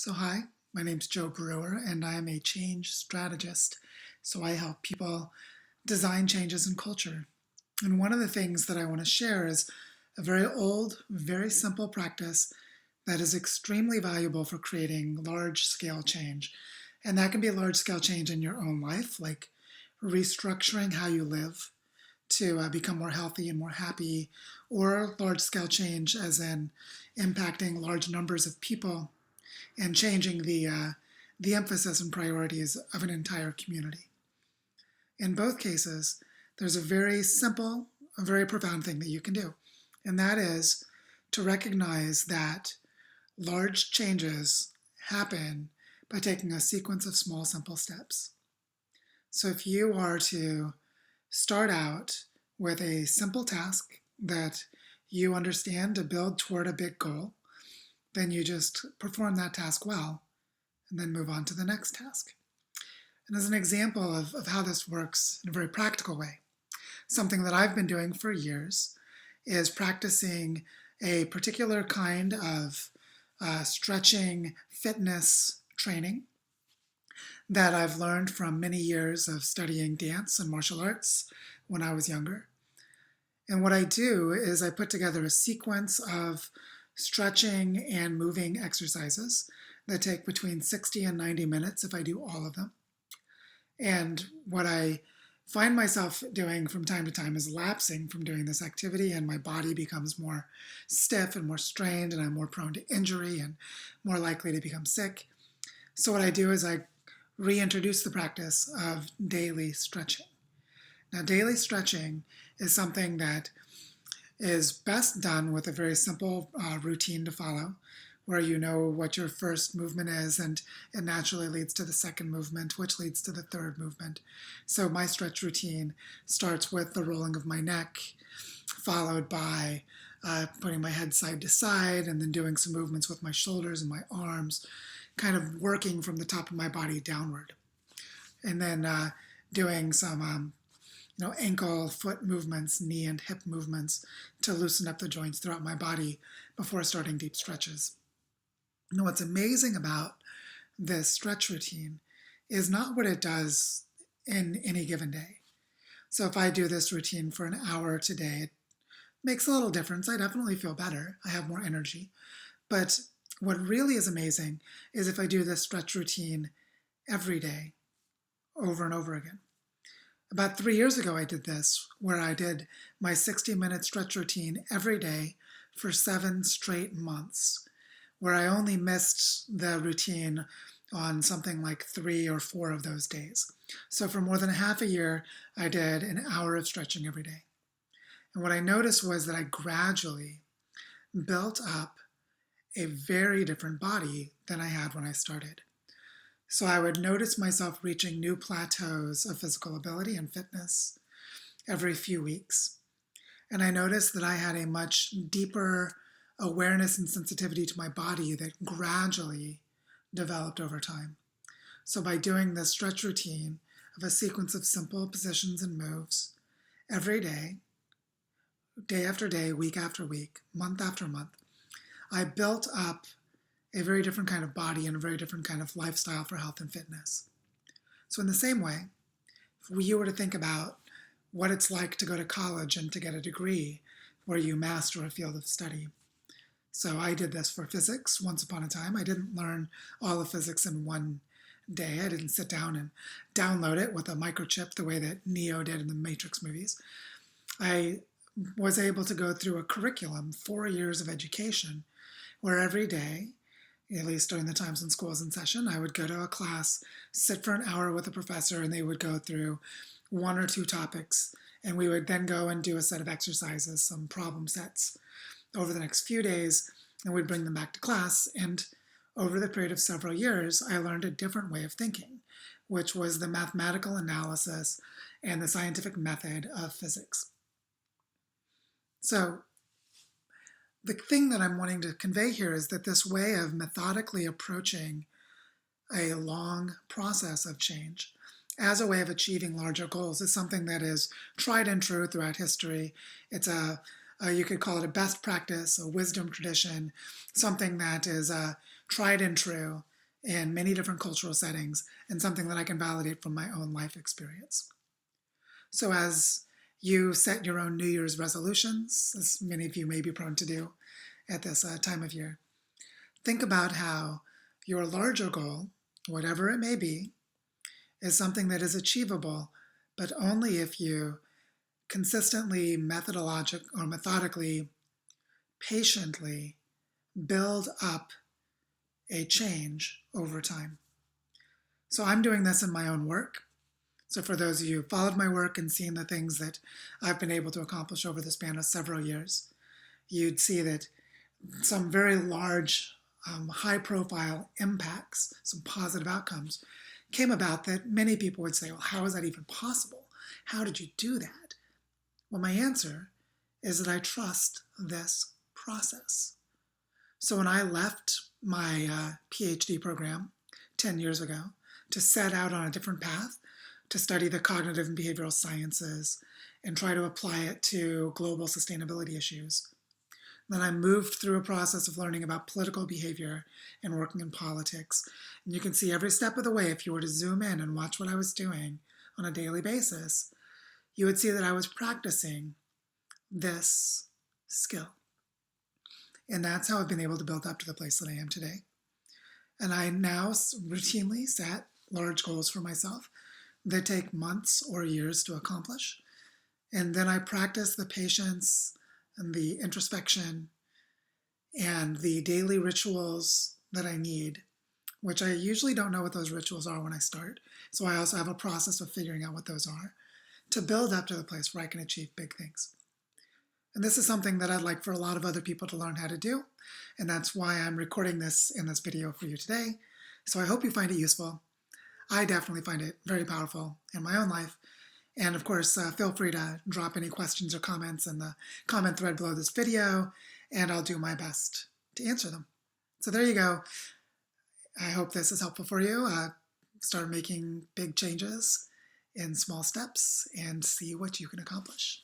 Hi, my name's Joe Brewer, and I am a change strategist. I help people design changes in culture. And one of the things that I want to share is a very old, very simple practice that is extremely valuable for creating large scale change. And that can be large scale change in your own life, like restructuring how you live to become more healthy and more happy, or large scale change as in impacting large numbers of people and changing the emphasis and priorities of an entire community. In both cases, there's a very simple, a very profound thing that you can do, and that is to recognize that large changes happen by taking a sequence of small, simple steps. So if you are to start out with a simple task that you understand to build toward a big goal, then you just perform that task well and then move on to the next task. And as an example of how this works in a very practical way, something that I've been doing for years is practicing a particular kind of stretching fitness training that I've learned from many years of studying dance and martial arts when I was younger. And what I do is I put together a sequence of stretching and moving exercises that take between 60 and 90 minutes if I do all of them. And what I find myself doing from time to time is lapsing from doing this activity, and my body becomes more stiff and more strained, and I'm more prone to injury and more likely to become sick. So, what I do is I reintroduce the practice of daily stretching. Now, daily stretching is something that is best done with a very simple routine to follow, where you know what your first movement is, and it naturally leads to the second movement, which leads to the third movement. So my stretch routine starts with the rolling of my neck, followed by putting my head side to side, and then doing some movements with my shoulders and my arms, kind of working from the top of my body downward. And then doing some ankle, foot movements, knee and hip movements to loosen up the joints throughout my body before starting deep stretches. Now, what's amazing about this stretch routine is not what it does in any given day. So if I do this routine for an hour today, it makes a little difference. I definitely feel better. I have more energy. But what really is amazing is if I do this stretch routine every day, over and over again. About 3 years ago, I did this, where I did my 60-minute stretch routine every day for 7 straight months, where I only missed the routine on something like 3 or 4 of those days. So for more than half a year, I did an hour of stretching every day. And what I noticed was that I gradually built up a very different body than I had when I started. So I would notice myself reaching new plateaus of physical ability and fitness every few weeks. And I noticed that I had a much deeper awareness and sensitivity to my body that gradually developed over time. So by doing this stretch routine of a sequence of simple positions and moves every day after day, week after week, month after month, I built up a very different kind of body and a very different kind of lifestyle for health and fitness. So in the same way, if you were to think about what it's like to go to college and to get a degree where you master a field of study. So I did this for physics once upon a time. I didn't learn all of physics in one day. I didn't sit down and download it with a microchip the way that Neo did in the Matrix movies. I was able to go through a curriculum, 4 years of education, where every day, at least during the times when school was in session, I would go to a class, sit for an hour with a professor, and they would go through 1 or 2 topics. And we would then go and do a set of exercises, some problem sets over the next few days, and we'd bring them back to class. And over the period of several years, I learned a different way of thinking, which was the mathematical analysis and the scientific method of physics. So the thing that I'm wanting to convey here is that this way of methodically approaching a long process of change as a way of achieving larger goals is something that is tried and true throughout history. It's you could call it a best practice, a wisdom tradition, something that is tried and true in many different cultural settings, and something that I can validate from my own life experience. So as you set your own New Year's resolutions, as many of you may be prone to do at this time of year, think about how your larger goal, whatever it may be, is something that is achievable, but only if you consistently, methodically, patiently build up a change over time. So I'm doing this in my own work. So for those of you who followed my work and seen the things that I've been able to accomplish over the span of several years, you'd see that some very large, high-profile impacts, some positive outcomes, came about that many people would say, well, how is that even possible? How did you do that? Well, my answer is that I trust this process. So when I left my PhD program 10 years ago to set out on a different path, to study the cognitive and behavioral sciences and try to apply it to global sustainability issues, then I moved through a process of learning about political behavior and working in politics. And you can see every step of the way, if you were to zoom in and watch what I was doing on a daily basis, you would see that I was practicing this skill. And that's how I've been able to build up to the place that I am today. And I now routinely set large goals for myself that take months or years to accomplish. And then I practice the patience and the introspection and the daily rituals that I need, which I usually don't know what those rituals are when I start. So I also have a process of figuring out what those are to build up to the place where I can achieve big things. And this is something that I'd like for a lot of other people to learn how to do. And that's why I'm recording this in this video for you today. So I hope you find it useful. I definitely find it very powerful in my own life. And of course, feel free to drop any questions or comments in the comment thread below this video, and I'll do my best to answer them. So there you go. I hope this is helpful for you. Start making big changes in small steps and see what you can accomplish.